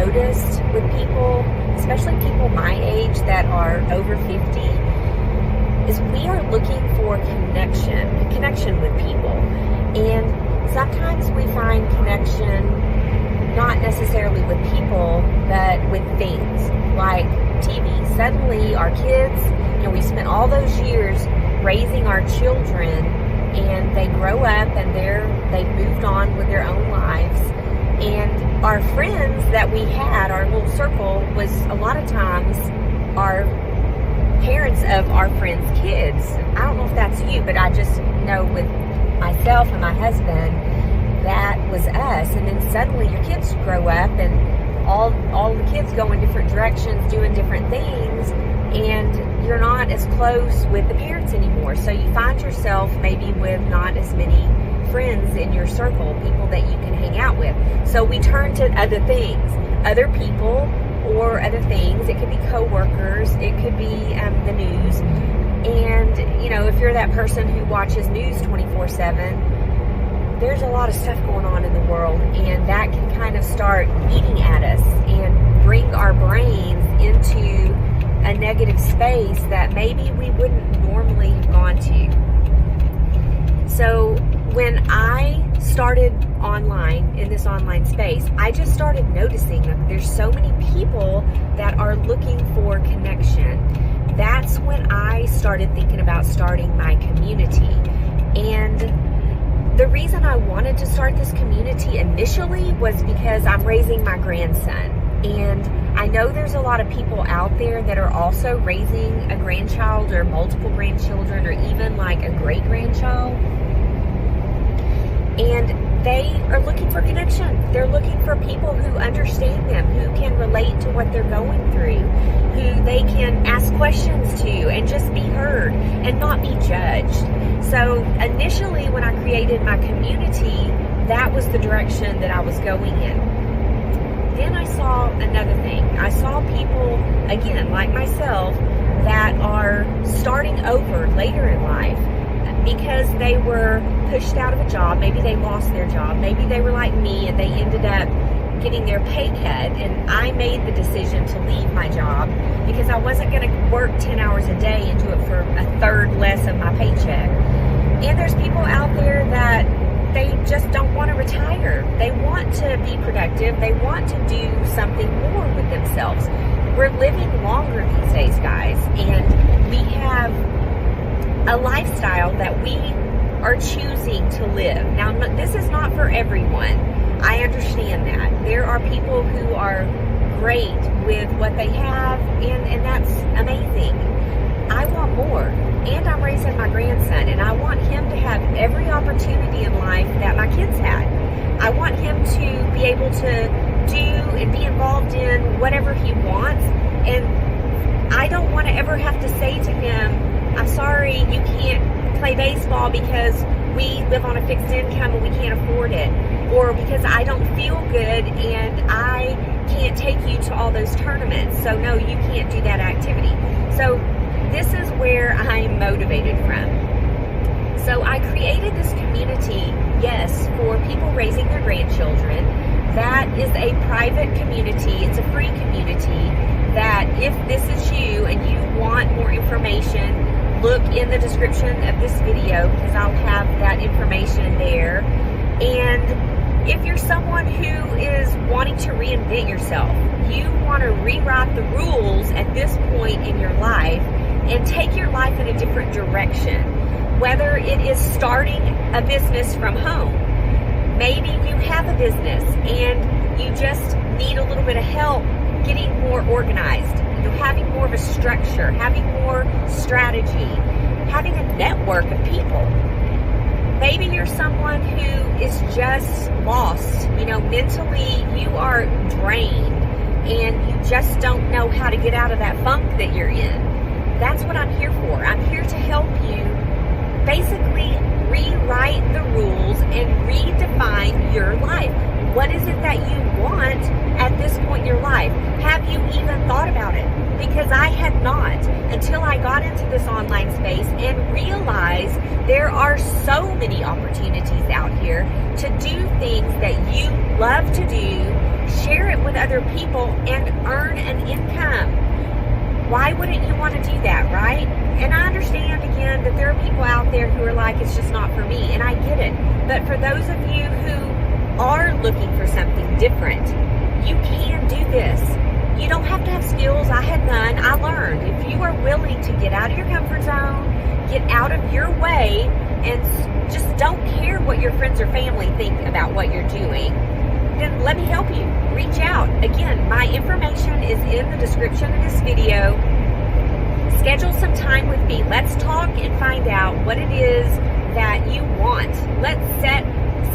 noticed with people, especially people my age that are over 50, is we are looking for connection with people. And sometimes we find connection not necessarily with people, but with things like TV. Suddenly our kids, we spent all those years raising our children, and they grow up and they've moved on with their own lives. And our friends that we had, our little circle, was a lot of times our parents of our friends' kids. I don't know if that's you, but I just know with myself and my husband, that was us. And then suddenly your kids grow up and all the kids go in different directions, doing different things, and you're not as close with the parents anymore. So you find yourself maybe with not as many friends in your circle, people that you can hang out with. So we turn to other things, other people or other things. It could be coworkers, it could be the news. And if you're that person who watches news 24/7, there's a lot of stuff going on in the world, and that can kind of start eating at us and bring our brains into a negative space that maybe we wouldn't normally have gone to. So when I started online, in this online space, I just started noticing that there's so many people that are looking for connection. That's when I started thinking about starting my community. And the reason I wanted to start this community initially was because I'm raising my grandson. And I know there's a lot of people out there that are also raising a grandchild or multiple grandchildren or even like a great-grandchild. And they are looking for connection. They're looking for people who understand them, who can relate to what they're going through, who they can ask questions to and just be heard and not be judged. So initially when I created my community, that was the direction that I was going in. Then I saw another thing. I saw people, again, like myself, that are starting over later in life because they were pushed out of a job. Maybe they lost their job. Maybe they were like me and they ended up getting their pay cut, and I made the decision to leave my job because I wasn't going to work 10 hours a day and do it for a third less of my paycheck. And there's people out there that they just don't want to retire. They want to be productive. They want to do something more with themselves. We're living longer these days, guys, and we have a lifestyle that we are choosing to live. Now, this is not for everyone. I understand that. There are people who are great with what they have, and that's amazing. I want more. And I'm raising my grandson, and I want him to have every opportunity in life that my kids had. I want him to be able to do and be involved in whatever he wants, and I don't want to ever have to say to him, I'm sorry, you can't play baseball because we live on a fixed income and we can't afford it, or because I don't feel good and I can't take you to all those tournaments, so no, you can't do that activity. So this is where I'm motivated from. So I created this community, yes, for people raising their grandchildren. That is a private community. It's a free community that if this is you and you want more information, look in the description of this video because I'll have that information there. And if you're someone who is wanting to reinvent yourself, you want to rewrite the rules at this point in your life and take your life in a different direction, whether it is starting a business from home. Maybe you have a business and you just need a little bit of help getting more organized, having more of a structure, having more strategy, having a network of people. Maybe you're someone who is just lost, mentally you are drained and you just don't know how to get out of that funk that you're in. That's what I'm here for. I'm here to help you basically rewrite the rules and redefine your life. What is it that you want at this point in your life? Have you even thought about it? Because I had not until I got into this online space and realized there are so many opportunities out here to do things that you love to do, share it with other people, why wouldn't you want to do that, right? And I understand, again, that there are people out there who are like, it's just not for me, and I get it. But for those of you who are looking for something different, you can do this. You don't have to have skills. I had none. I learned. If you are willing to get out of your comfort zone, get out of your way, and just don't care what your friends or family think about what you're doing, then let me help you. Reach out. Again, my information is in the description of this video. Schedule some time with me. Let's talk and find out what it is that you want. Let's set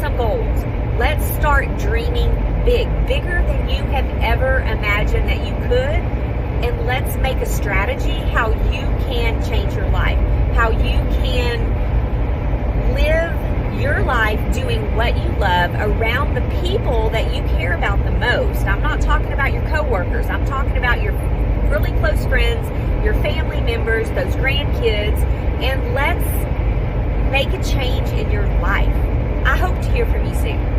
some goals. Let's start dreaming big, bigger than you have ever imagined that you could. And let's make a strategy how you can change your life, how you can live your life doing what you love around the people that you care about the most. I'm not talking about your coworkers. I'm talking about your really close friends, your family members, those grandkids, and let's make a change in your life. I hope to hear from you soon.